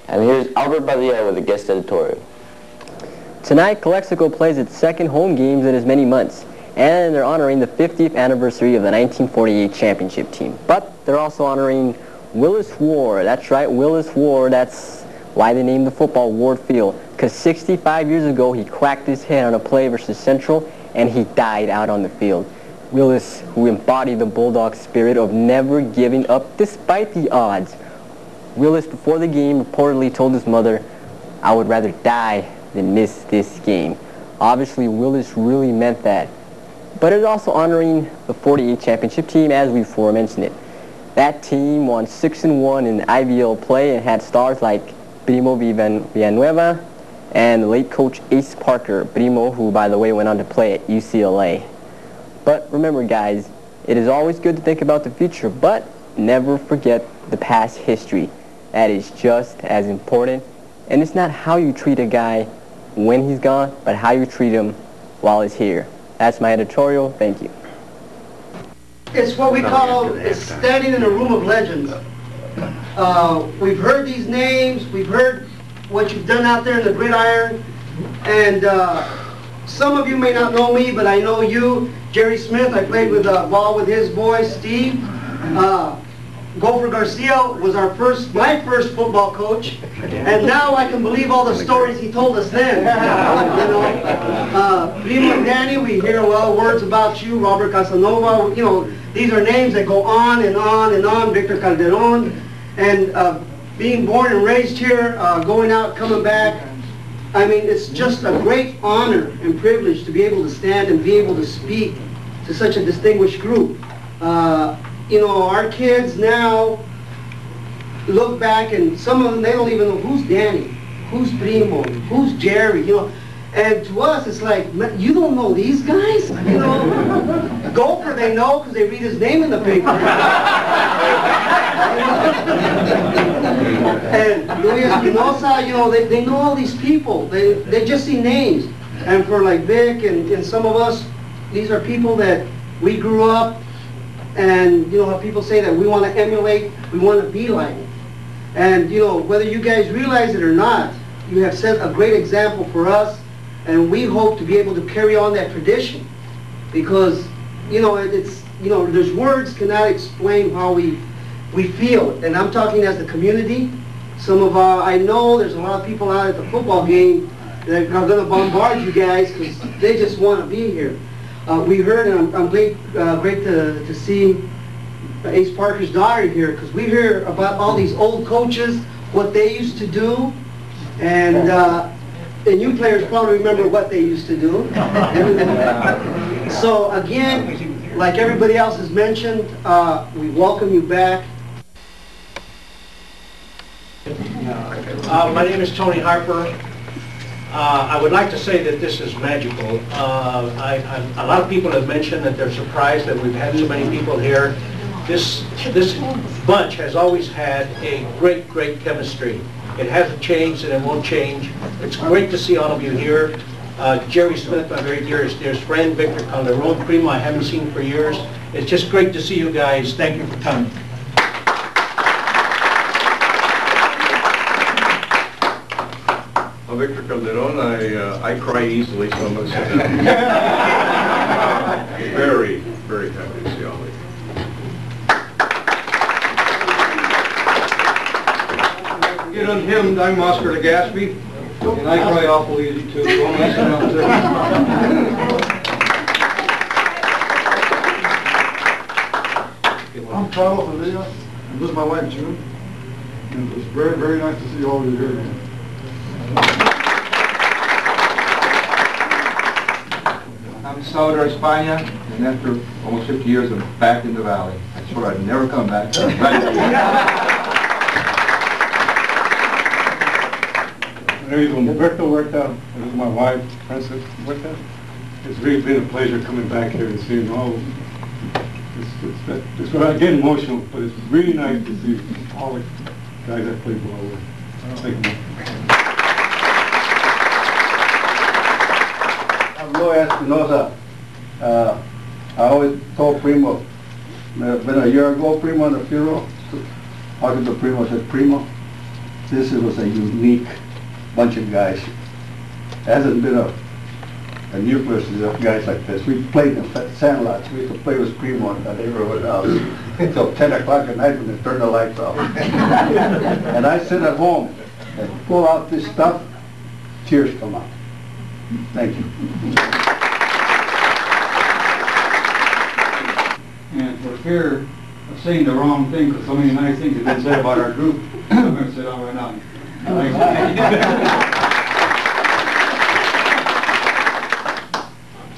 And here's Albert Badilla with a guest editorial. Tonight, Calexico plays its second home games in as many months, and they're honoring the 50th anniversary of the 1948 championship team. But they're also honoring Willis Ward. That's right, Willis Ward. That's why they named the football Ward Field, because 65 years ago, he cracked his head on a play versus Central, and he died out on the field. Willis, who embodied the Bulldog spirit of never giving up despite the odds. Willis, before the game, reportedly told his mother, "I would rather die than miss this game." Obviously, Willis really meant that. But it's also honoring the 48 championship team, as we before mentioned it. That team won 6-1 in IVL play and had stars like Primo Villanueva and late coach Ace Parker, Primo, who, by the way, went on to play at UCLA. But remember, guys, it is always good to think about the future, but never forget the past history. That is just as important. And it's not how you treat a guy when he's gone, but how you treat him while he's here. That's my editorial. Thank you. It's what we call standing in a room of legends. We've heard these names. We've heard what you've done out there in the gridiron. And some of you may not know me, but I know you. Jerry Smith, I played with ball with his boy, Steve. Gopher Garcia was my first football coach, and now I can believe all the stories he told us then. You know, Primo and Danny, we hear a lot of words about you. Robert Casanova, you know, these are names that go on and on and on. Victor Calderon, and being born and raised here, going out, coming back. I mean, it's just a great honor and privilege to be able to stand and be able to speak to such a distinguished group. You know, our kids now look back, and some of them, they don't even know who's Danny, who's Primo, who's Jerry, you know. And to us, it's like, you don't know these guys? You know, Gopher they know because they read his name in the paper. And Luis Espinosa, you know, they know all these people. They just see names. And for like Vic and some of us, these are people that we grew up, and you know how people say that we want to emulate, we want to be like. And you know, whether you guys realize it or not, you have set a great example for us, and we hope to be able to carry on that tradition, because you know, it's, you know, there's words cannot explain how we feel. And I'm talking as the community. Some of I know there's a lot of people out at the football game that are going to bombard you guys because they just want to be here. We heard, and I'm great to see Ace Parker's daughter here, because we hear about all these old coaches, what they used to do, and you players probably remember what they used to do. So again, like everybody else has mentioned, we welcome you back. My name is Tony Harper. I would like to say that this is magical. A lot of people have mentioned that they're surprised that we've had so many people here. This bunch has always had a great chemistry. It hasn't changed and it won't change. It's great to see all of you here. Jerry Smith, my very dearest friend, Victor Calderon, Primo I haven't seen for years. It's just great to see you guys. Thank you for coming. I'm Victor Calderon. I cry easily, so I'm going to sit down. Very happy to see all of you. Get unhymned, I'm Oscar Legaspi, and I cry awful easy too, so I'm going to sit down too. I'm Carlos Padilla, and this is my wife June, and it's very nice to see all of you here again. I'm Salvador España, and after almost 50 years, I'm back in the valley. I swore I'd never come back. My name is Humberto Huerta. This is my wife, Frances Huerta. It's really been a pleasure coming back here and seeing all. It's going to get emotional, but it's really nice to see all the guys that play ball with. Thank you. I'm Luis Espinosa. I always told Primo, been a year ago, Primo in the funeral, talking to Primo, I said, Primo, this was a unique bunch of guys. There hasn't been a nucleus of guys like this. We played in sandlots. We used to play with Primo in the neighborhood house until 10 o'clock at night when they turned the lights off. And I sit at home and pull out this stuff, tears come out. Thank you. And for fear of saying the wrong thing, because so many nice things have been said about our group, I'm going to sit down right now.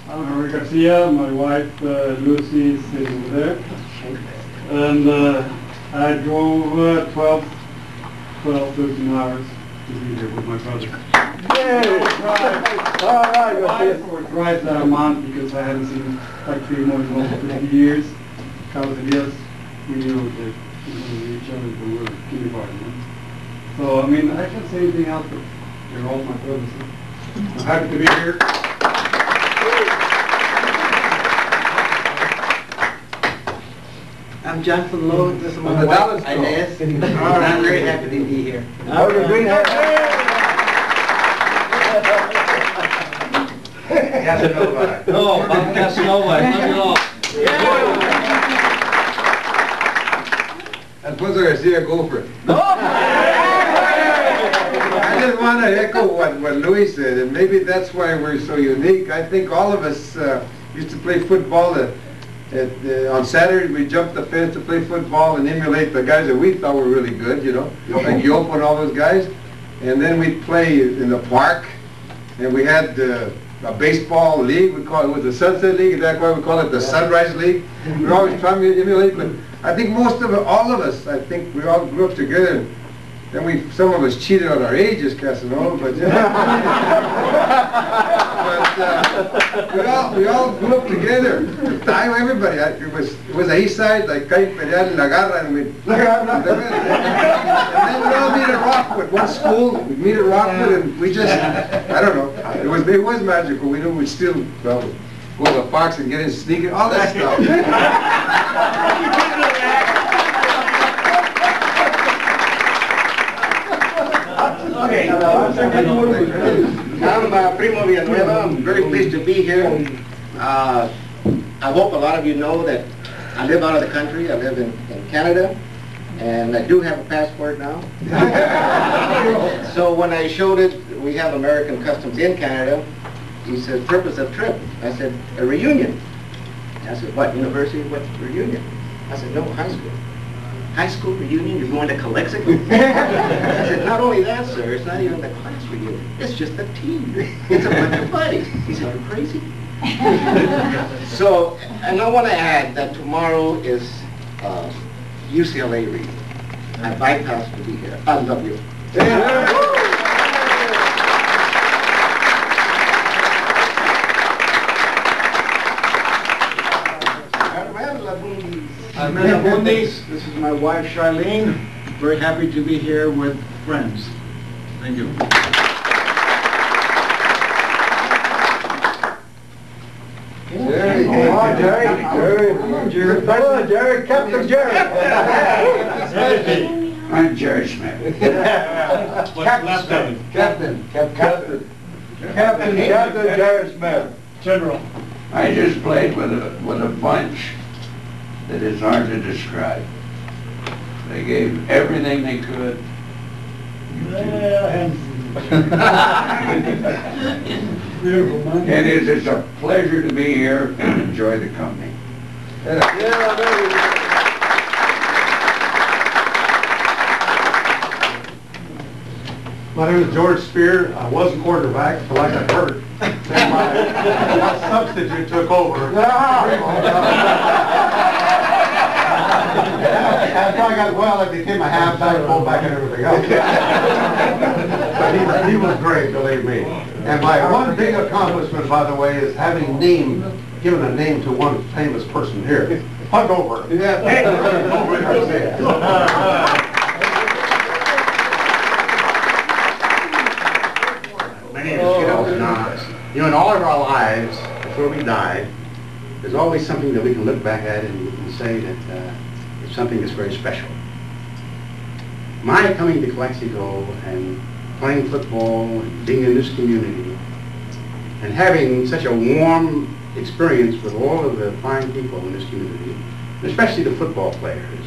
I'm Henry Garcia. My wife Lucy is sitting over there. And I drove 12, 13 hours to be here with my brother. All right, Drive that amount because I hadn't seen like 3 more than 50 years. Because yes, we knew that we knew each other when we were kindergarten. So I mean, I can't say anything else, but you're all my brothers. I'm happy to be here. I'm Jonathan Lowe. This is my wife, Inez. And I'm very happy to be here. Casanova. No, I'm Casanova. I love you all. Alfonso Garcia, Gopher. I just want to echo what Luis said, and maybe that's why we're so unique. I think all of us used to play football. On Saturdays, we jumped the fence to play football and emulate the guys that we thought were really good, you know, like Yopo and all those guys. And then we'd play in the park, and we had a baseball league. We call it the Sunset League. That's why we call it the Sunrise League. We're always trying to emulate, but I think most of it, all of us, I think we all grew up together. Then some of us cheated on our ages, Casanova, but we all grew up together. Everybody, it was a east side, like Calle Imperial and La Garra, and then we'd all meet at Rockwood, one school. We'd meet at Rockwood, and we just, I don't know, it was magical. We knew we'd still go to the parks and get in sneakers, all that stuff. Okay, I'm Primo Villanueva. I'm very pleased to be here. I hope a lot of you know that I live out of the country. I live in Canada, and I do have a passport now. So when I showed it, we have American customs in Canada. He said, purpose of trip. I said, a reunion. I said, what, university? What reunion? I said, no, high school. High school reunion? You're going to Calexico? I said, not only that, sir, it's not even the class reunion. It's just a team. It's a bunch of buddies. He said, you're crazy? So, and I want to add that tomorrow is UCLA reading. I bypassed to be here. I love you. I'm This is my wife, Charlene. Very happy to be here with friends. Thank you. Jerry, come on, Jerry. Jerry, Captain Jerry. I'm Jerry Smith. Captain Jerry Smith. General. I just played with a bunch that is hard to describe. They gave everything they could. And it's a pleasure to be here and enjoy the company. My name is George Spear. I was a quarterback until I got hurt. Then my substitute took over. After I got well, I became a halfback, fullback, and everything else. But he was great, believe me. And my one big accomplishment, by the way, is having given a name to one famous person here. Hug over. Yeah. My name is Joe. You know, in all of our lives, before we die, there's always something that we can look back at and we can say that it's something that's very special. my coming to Calexico and playing football and being in this community and having such a warm experience with all of the fine people in this community, especially the football players,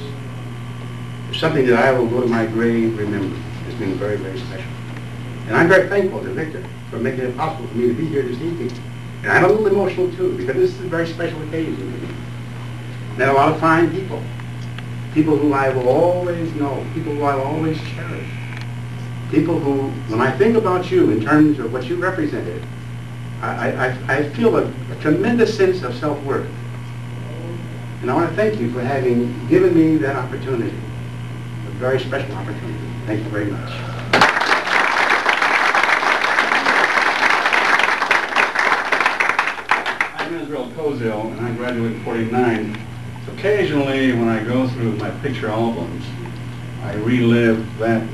is something that I will go to my grave remembering as being very, very special. And I'm very thankful to Victor for making it possible for me to be here this evening. And I'm a little emotional too, because this is a very special occasion for me. Met a lot of fine people. People who I will always know, people who I will always cherish. People who, when I think about you in terms of what you represented, I feel a tremendous sense of self-worth. And I want to thank you for having given me that opportunity, a very special opportunity. Thank you very much. I'm Israel Kozil, and I graduated in '49. Occasionally, when I go through my picture albums, I relive that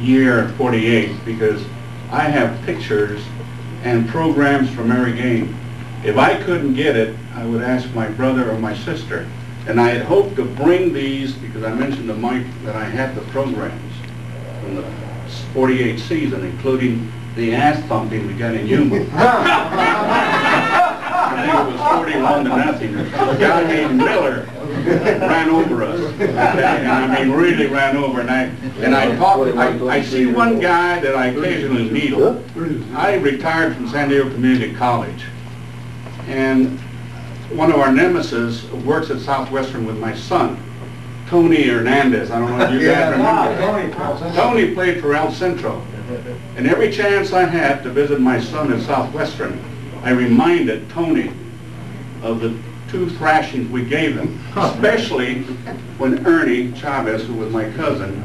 year, '48, because I have pictures and programs from every game. If I couldn't get it, I would ask my brother or my sister. And I had hoped to bring these, because I mentioned to Mike that I had the programs from the '48 season, including the ass thumping we got in Yuma. I think it was 41-0. A guy named Miller ran over us, okay? And I mean really ran over. And I see one guy that I occasionally needle. I retired from San Diego Community College, and one of our nemesis works at Southwestern with my son, Tony Hernandez. I don't know if you guys remember. Tony played for El Centro, and every chance I had to visit my son at Southwestern, I reminded Tony of the 2 thrashings we gave him, especially when Ernie Chavez, who was my cousin,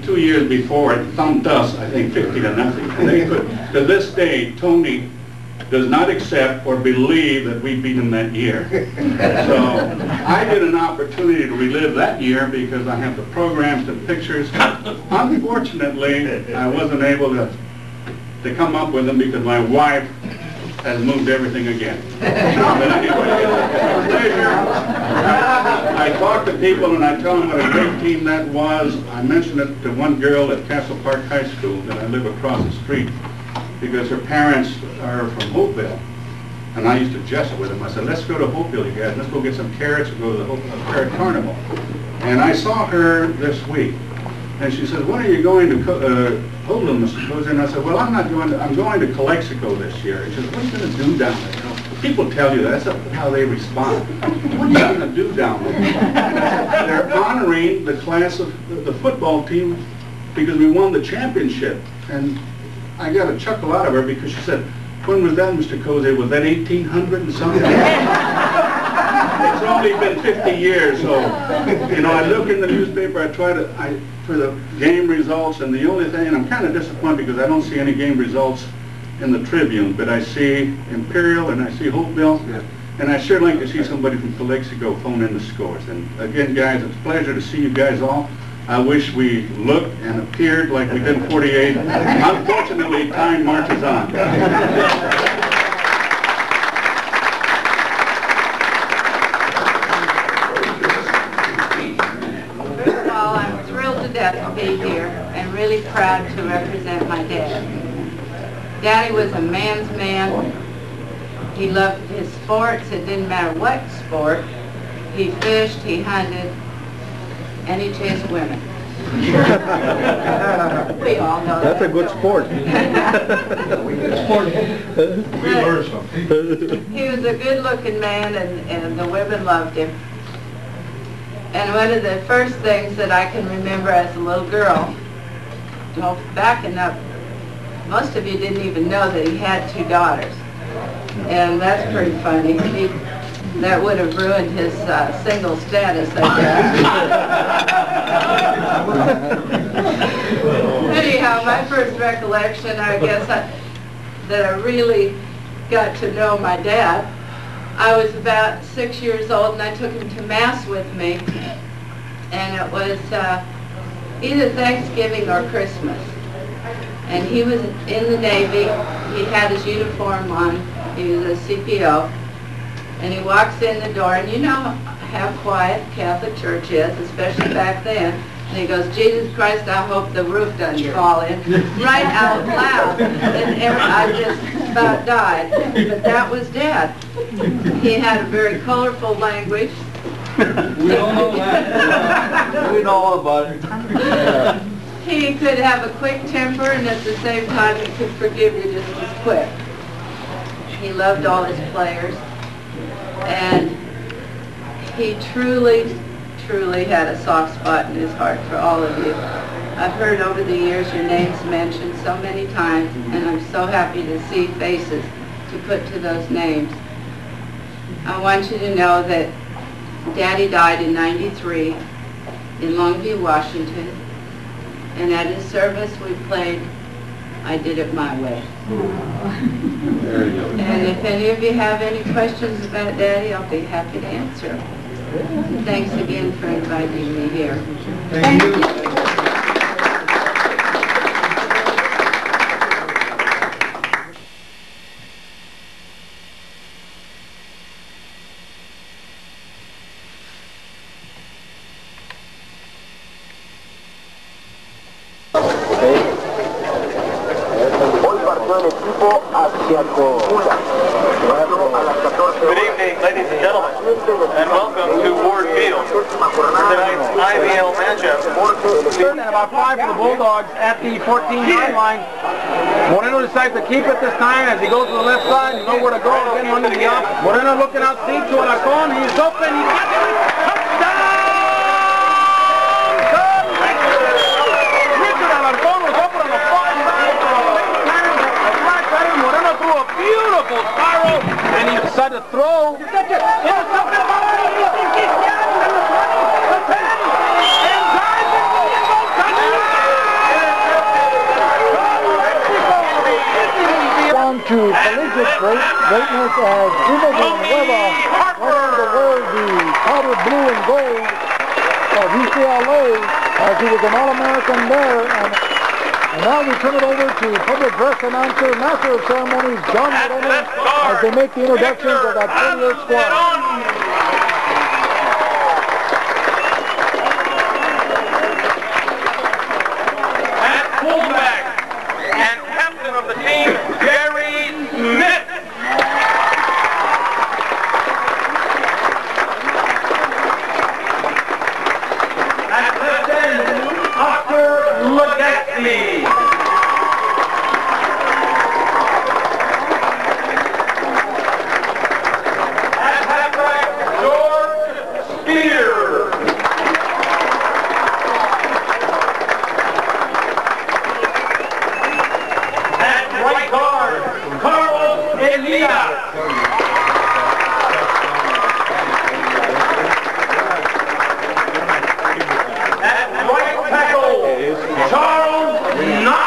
2 years before it thumped us, I think 50-0. And they could, to this day, Tony does not accept or believe that we beat him that year. So I get an opportunity to relive that year because I have the programs and pictures. Unfortunately, I wasn't able to come up with them because my wife has moved everything again. But anyway, it's a pleasure. I talk to people and I tell them what a great team that was. I mentioned it to one girl at Castle Park High School that I live across the street because her parents are from Hopeville. And I used to jest with them. I said, let's go to Hopeville, you guys. Let's go get some carrots and go to the Carrot Carnival. And I saw her this week. And she said, when are you going to Hopeville, Mr. Cozy? And I said, well, I'm going to Calexico this year. And she said, what are you going to do down there? You know, people tell you that. That's how they respond. What are you going to do down there? They're honoring the class of the football team because we won the championship. And I got a chuckle out of her because she said, when was that, Mr. Cozy? Was that 1800 and something? It's only been 50 years, so, you know, I look in the newspaper, I try to, for the game results, and the only thing, and I'm kind of disappointed because I don't see any game results in the Tribune, but I see Imperial and I see Hopeville, and I sure like to see somebody from Calexico phone in the scores. And again, guys, it's a pleasure to see you guys all. I wish we looked and appeared like we did in '48. Unfortunately, time marches on. To be here and really proud to represent my dad. Daddy was a man's man. He loved his sports. It didn't matter what sport. He fished, he hunted, and he chased women. We all know that's a good sport. We learned something. He was a good-looking man, and the women loved him. And one of the first things that I can remember as a little girl, well, backing up, most of you didn't even know that he had 2 daughters. And that's pretty funny. That would have ruined his single status, I guess. Anyhow, my first recollection, I guess, that I really got to know my dad, I was about 6 years old, and I took him to Mass with me, and it was either Thanksgiving or Christmas. And he was in the Navy. He had his uniform on. He was a CPO. And he walks in the door, and you know how quiet Catholic Church is, especially back then. And he goes, Jesus Christ, I hope the roof doesn't fall in. Right out loud. And I just about died. But that was Dad. He had a very colorful language. We don't know that. We know all about it. He could have a quick temper, and at the same time he could forgive you just as quick. He loved all his players, and he truly had a soft spot in his heart for all of you. I've heard over the years your names mentioned so many times, and I'm so happy to see faces to put to those names. I want you to know that Daddy died in '93 in Longview, Washington, and at his service we played I Did It My Way. And if any of you have any questions about Daddy, I'll be happy to answer them. And thanks again for inviting me here. Thank you. Good evening, ladies and gentlemen, and welcome to Ward Field for tonight's IBL matchup. And about 5 for the Bulldogs at the 14-yard line. Moreno decides to keep it this time as he goes to the left side. You know where to go again under the up. Moreno looking out deep to Alarcon. He's open. He gets it. Touchdown! Richard Alarcon was open on the far side. Moreno threw a beautiful spiral, and he decided to throw. Down to collegiate greatness as Imogen Weber won the world the powder blue and gold of UCLA as he was an All-American there. And now we turn it over to public dress announcer, master of ceremonies, John Moreno, as they make the introductions of that 28 squad. At fullback and captain of the team, Jerry Smith. At left end, Oscar Legacy. At halfback, George Spears. At right guard, Carlos Elias. At right tackle, Charles Knight.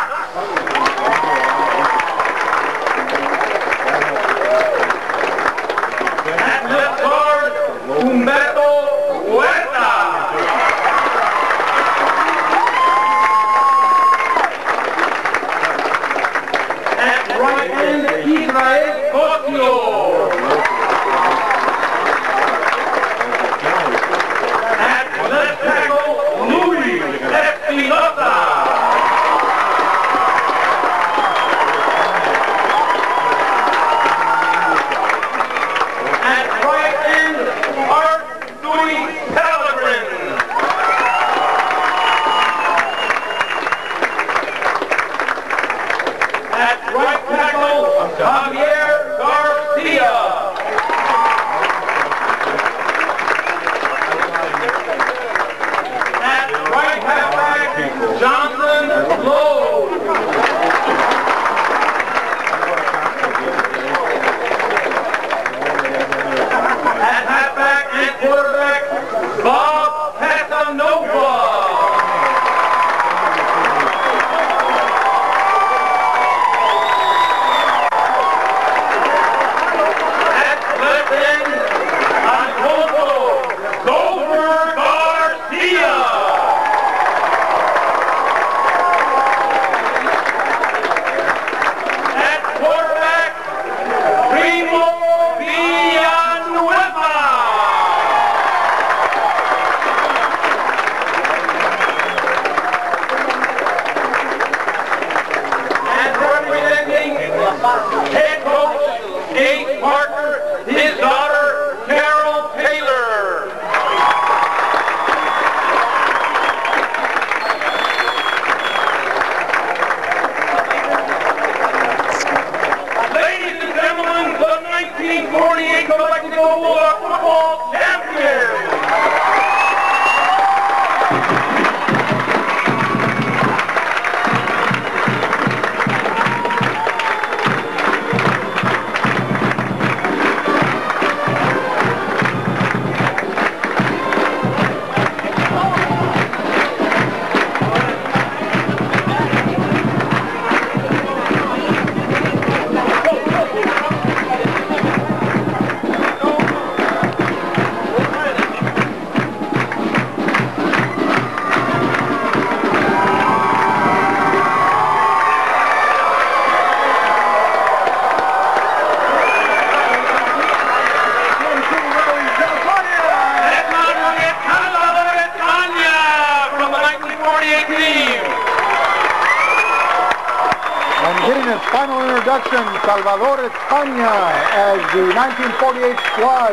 final introduction, Salvador España, as the 1948 squad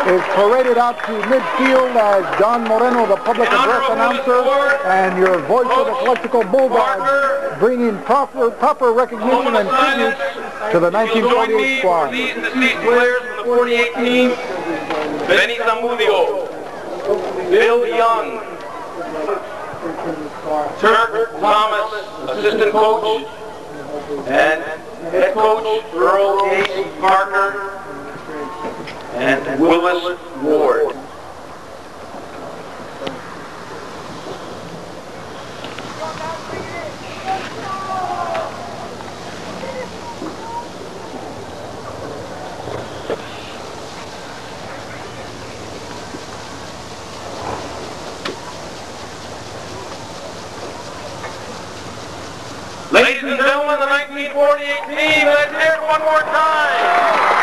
is paraded out to midfield as John Moreno, the public address announcer, and your voice of the Calexico Bulldogs, bringing proper recognition and tribute to the 1948 squad. These deceased players from the 48 team: Benny Zamudio, Bill Young, Turk Thomas, assistant coach, and head coach Earl H. Parker, and Willis Ward. Ladies and gentlemen, the 1948 team, let's hear it one more time.